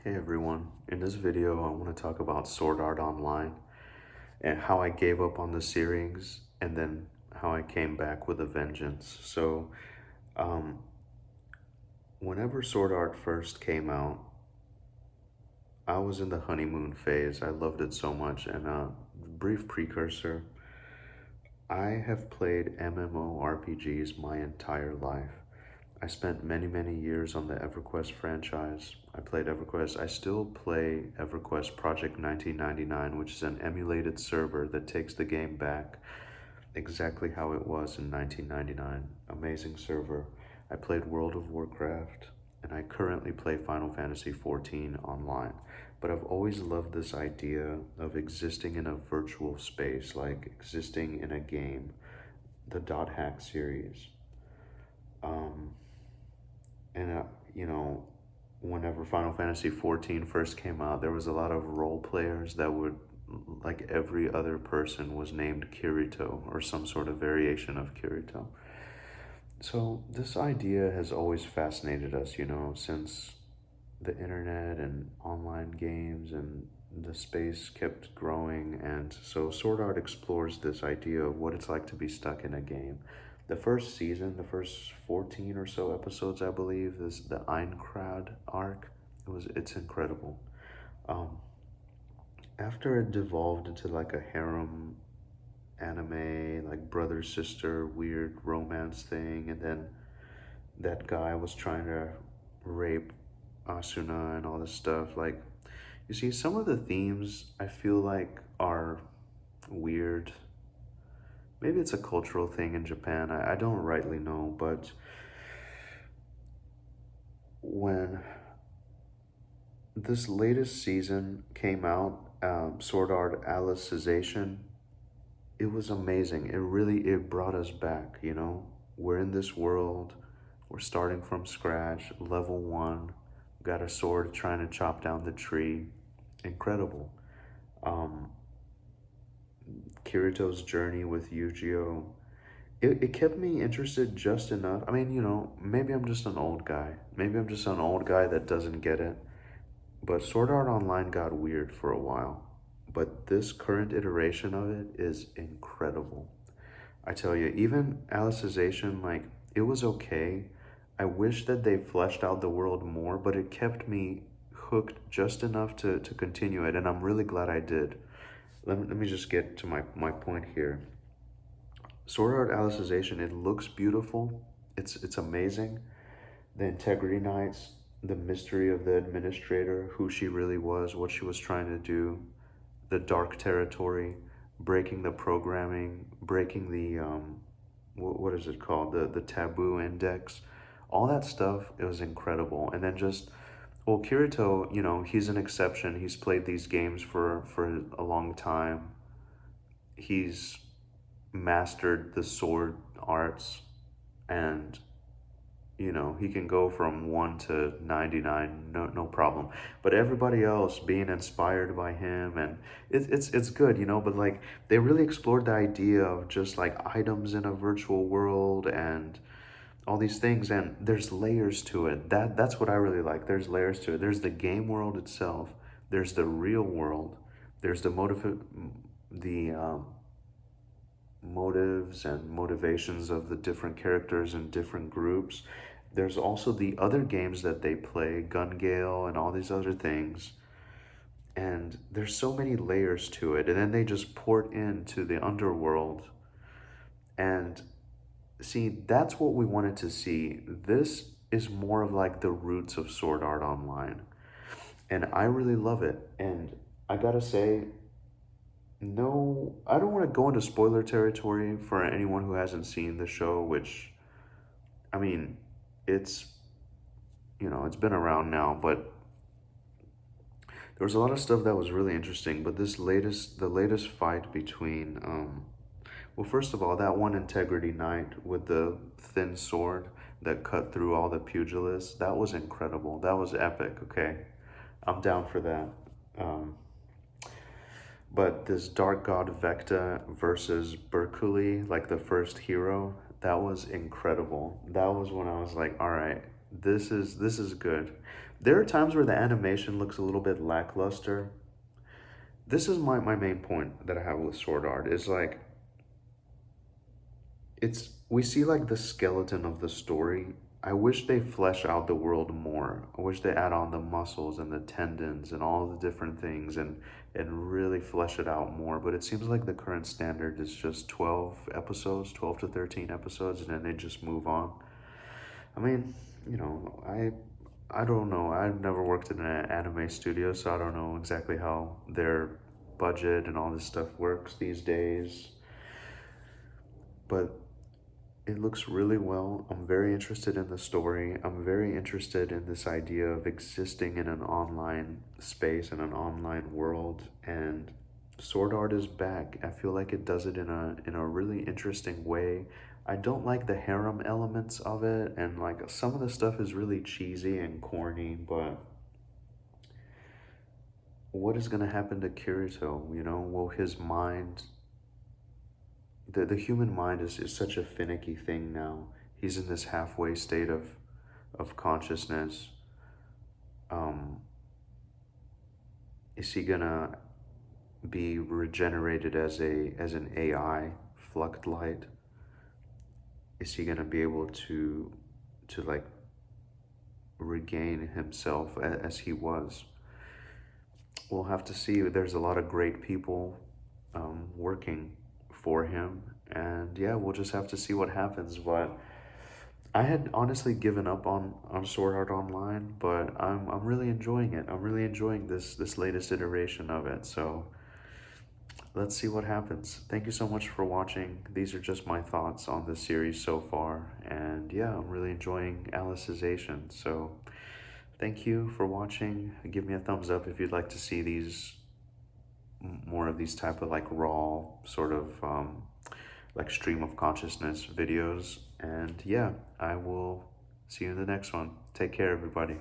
Hey everyone, in this video I want to talk about Sword Art Online and how I gave up on the series and then how I came back with a vengeance. Um, Whenever Sword Art first came out, I was in the honeymoon phase. I loved it so much. And brief precursor, I have played MMORPGs my entire life. I spent many years on the EverQuest franchise. I played EverQuest. I still play EverQuest Project 1999, which is an emulated server that takes the game back exactly how it was in 1999. Amazing server. I played World of Warcraft, and I currently play Final Fantasy XIV online. But I've always loved this idea of existing in a virtual space, like existing in a game, the Dot Hack series. Um, and you know, whenever Final Fantasy XIV first came out, there was a lot of role players that would, like every other person was named Kirito or some sort of variation of Kirito. So this idea has always fascinated us, since the internet and online games and the space kept growing. And so Sword Art explores this idea of what it's like to be stuck in a game. The first season, the first 14 or so episodes, I believe, is the Aincrad arc. It's incredible. Um, After it devolved into like a harem anime, like brother sister weird romance thing, and then that guy was trying to rape Asuna and all this stuff. Like, you see, some of the themes I feel like are weird. Maybe it's a cultural thing in Japan. I don't rightly know, but when this latest season came out, Sword Art Alicization, it was amazing. It brought us back. We're in this world, we're starting from scratch, level one, got a sword trying to chop down the tree. Incredible. Um, Kirito's journey with Yu-Gi-Oh! It kept me interested just enough. I mean, maybe I'm just an old guy. Maybe I'm just an old guy that doesn't get it. But Sword Art Online got weird for a while. But this current iteration of it is incredible. I tell you, even Alicization, like, it was okay. I wish that they fleshed out the world more, but it kept me hooked just enough to continue it, and I'm really glad I did. Let me just get to my point here. Sword Art Alicization, it looks beautiful. It's amazing. The Integrity Knights, the mystery of the administrator, who she really was, what she was trying to do, the dark territory, breaking the programming, breaking the what is it called, the taboo index, all that stuff. It was incredible. And then just, well, Kirito, he's an exception. He's played these games for a long time. He's mastered the sword arts, and he can go from 1 to 99, no problem. But everybody else being inspired by him, and it's good, but like they really explored the idea of just like items in a virtual world and all these things, and there's layers to it. That's what I really like. There's layers to it. There's the game world itself, there's the real world, there's the motives and motivations of the different characters and different groups. There's also the other games that they play, Gun Gale and all these other things. And there's so many layers to it. And then they just port into the underworld. And see, that's what we wanted to see. This is more of like the roots of Sword Art Online. And I really love it. And I gotta say, no, I don't want to go into spoiler territory for anyone who hasn't seen the show, which, I mean, it's, it's been around now, but there was a lot of stuff that was really interesting. But the latest fight between, well, first of all, that one Integrity Knight with the thin sword that cut through all the pugilists, that was incredible. That was epic, okay? I'm down for that. Um, But this Dark God Vecta versus Berkuli, like the first hero, that was incredible. That was when I was like, all right, this is good. There are times where the animation looks a little bit lackluster. This is my main point that I have with Sword Art is like it's we see like the skeleton of the story. I wish they flesh out the world more. I wish they add on the muscles and the tendons and all the different things and really flesh it out more. But it seems like the current standard is just 12 episodes, 12 to 13 episodes, and then they just move on. I mean, I don't know. I've never worked in an anime studio, so I don't know exactly how their budget and all this stuff works these days. But it looks really well. I'm very interested in the story. I'm very interested in this idea of existing in an online space, in an online world, and Sword Art is back. I feel like it does it in a really interesting way. I don't like the harem elements of it, and like some of the stuff is really cheesy and corny, but what is going to happen to Kirito? Will his mind, the human mind is such a finicky thing now. He's in this halfway state of consciousness. Um, is he gonna be regenerated as an AI fluct light? Is he gonna be able to like regain himself as he was? We'll have to see. There's a lot of great people working for him, and yeah, we'll just have to see what happens. But I had honestly given up on Sword Art Online, but I'm really enjoying it. I'm really enjoying this latest iteration of it. So let's see what happens. Thank you so much for watching. These are just my thoughts on the series so far, and yeah, I'm really enjoying Alicization. So thank you for watching. Give me a thumbs up if you'd like to see these more of these type of like raw sort of like stream of consciousness videos. And yeah, I will see you in the next one. Take care, everybody.